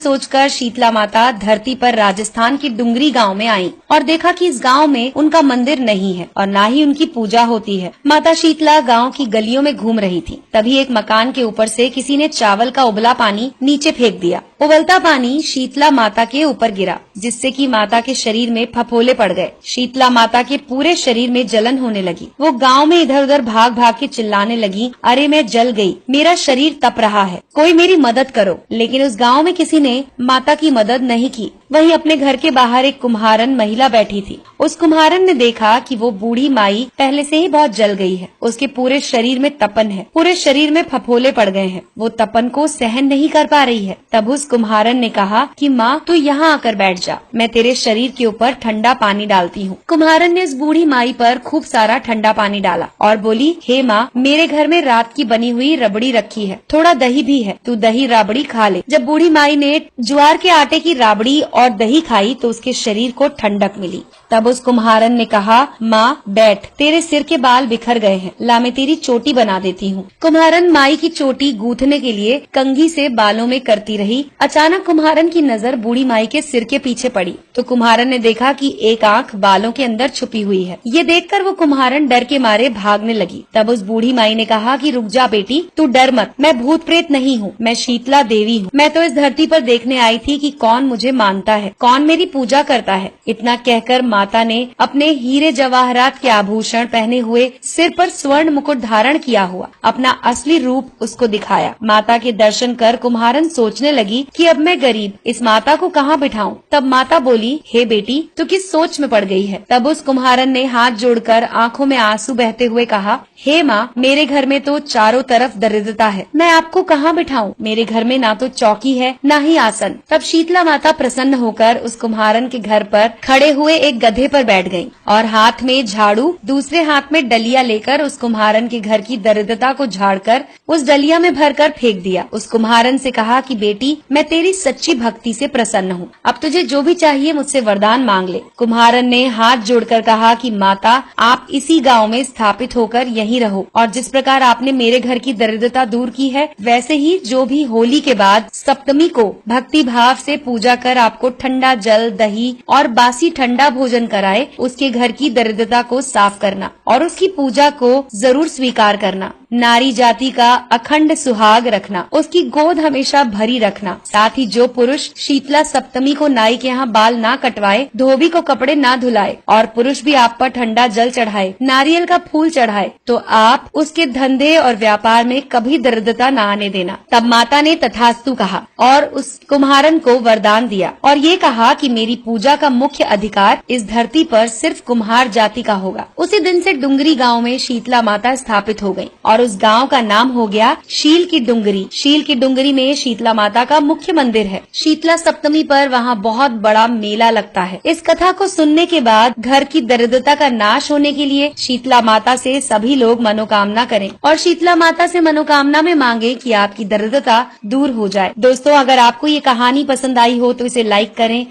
सोचकर शीतला माता धरती पर राजस्थान के डुंगरी गांव में आई और देखा कि इस गांव में उनका मंदिर नहीं है और न ही उनकी पूजा होती है। माता शीतला गांव की गलियों में घूम रही थी। तभी एक मकान के ऊपर से किसी ने चावल का उबला पानी नीचे फेंक दिया। उबलता पानी शीतला माता के ऊपर गिरा, जिससे कि माता के शरीर में फफोले पड़ गए। शीतला माता के पूरे शरीर में जलन होने लगी। वो गांव में इधर उधर भाग भाग के चिल्लाने लगी, अरे मैं जल गई, मेरा शरीर तप रहा है, कोई मेरी मदद करो। लेकिन उस गांव में किसी ने माता की मदद नहीं की। वहीं अपने घर के बाहर एक कुम्हारन महिला बैठी थी। उस कुम्हारन ने देखा कि वो बूढ़ी माई पहले से ही बहुत जल गई है। उसके पूरे शरीर में तपन है, पूरे शरीर में फफोले पड़ गए हैं। वो तपन को सहन नहीं कर पा रही है। तब उस कुम्हारन ने कहा कि माँ तू यहाँ आकर बैठ जा, मैं तेरे शरीर के ऊपर ठंडा पानी डालती हूँ। कुम्हारन ने उस बूढ़ी माई पर खूब सारा ठंडा पानी डाला और बोली, हे माँ, मेरे घर में रात की बनी हुई रबड़ी रखी है, थोड़ा दही भी है, तू दही राबड़ी खा ले। जब बूढ़ी माई ने ज्वार के आटे की राबड़ी और दही खाई तो उसके शरीर को ठंडक मिली। तब उस कुम्हारन ने कहा, माँ बैठ, तेरे सिर के बाल बिखर गए हैं, ला मैं तेरी चोटी बना देती हूँ। कुम्हारन माई की चोटी गूंथने के लिए कंघी से बालों में करती रही। अचानक कुम्हारन की नजर बूढ़ी माई के सिर के पीछे पड़ी तो कुम्हारन ने देखा कि एक आंख बालों के अंदर छुपी हुई है। ये देखकर वो कुम्हारन डर के मारे भागने लगी। तब उस बूढ़ी माई ने कहा कि रुक जा बेटी, तू डर मत, मैं भूत प्रेत नहीं हूँ, मैं शीतला देवी हूँ। मैं तो इस धरती पर देखने आई थी कि कौन मुझे मानता है, कौन मेरी पूजा करता है। इतना कहकर माता ने अपने हीरे जवाहरात के आभूषण पहने हुए, सिर पर स्वर्ण मुकुट धारण किया हुआ अपना असली रूप उसको दिखाया। माता के दर्शन कर कुम्हारन सोचने लगी कि अब मैं गरीब, इस माता को कहाँ बिठाऊं। तब माता बोली, हे बेटी, तू किस सोच में पड़ गई है। तब उस कुम्हारन ने हाथ जोड़कर आंखों में आंसू बहते हुए कहा, हे माँ, मेरे घर में तो चारों तरफ दरिद्रता है, मैं आपको कहाँ बिठाऊं। मेरे घर में ना तो चौकी है ना ही आसन। तब शीतला माता प्रसन्न होकर उस कुम्हारन के घर पर खड़े हुए एक गधे पर बैठ गयी और हाथ में झाड़ू, दूसरे हाथ में डलिया लेकर उस कुम्हारन के घर की दरिद्रता को झाड़कर उस डलिया में भरकर फेंक दिया। उस कुम्हारन से कहा कि बेटी, मैं तेरी सच्ची भक्ति से प्रसन्न हूँ, अब तुझे जो भी चाहिए मुझसे वरदान मांग ले। कुम्हारन ने हाथ जोड़कर कहा कि माता, आप इसी गांव में स्थापित होकर यहीं रहो और जिस प्रकार आपने मेरे घर की दरिद्रता दूर की है, वैसे ही जो भी होली के बाद सप्तमी को भक्ति भाव से पूजा कर आपको ठंडा जल, दही और बासी ठंडा भोजन कराए, उसके घर की दरिद्रता को साफ करना और उसकी पूजा को जरूर स्वीकार करना। नारी जाति का अखंड सुहाग रखना, उसकी गोद हमेशा भरी रखना। साथ ही जो पुरुष शीतला सप्तमी को नाई के यहाँ बाल ना कटवाए, धोबी को कपड़े ना धुलाए और पुरुष भी आप पर ठंडा जल चढ़ाए, नारियल का फूल चढ़ाए, तो आप उसके धंधे और व्यापार में कभी दरिद्रता न आने देना। तब माता ने तथास्तु कहा और उस कुम्हारन को वरदान दिया और ये कहा कि मेरी पूजा का मुख्य अधिकार इस धरती पर सिर्फ कुम्हार जाति का होगा। उसी दिन से डुंगरी गांव में शीतला माता स्थापित हो गयी और उस गांव का नाम हो गया शील की डुंगरी। शील की डुंगरी में शीतला माता का मुख्य मंदिर है। शीतला सप्तमी पर वहाँ बहुत बड़ा मेला लगता है। इस कथा को सुनने के बाद घर की दरिद्रता का नाश होने के लिए शीतला माता से सभी लोग मनोकामना करें और शीतला माता से मनोकामना में मांगे कि आपकी दरिद्रता दूर हो जाए। दोस्तों, अगर आपको ये कहानी पसंद आई हो तो इसे लाइक करें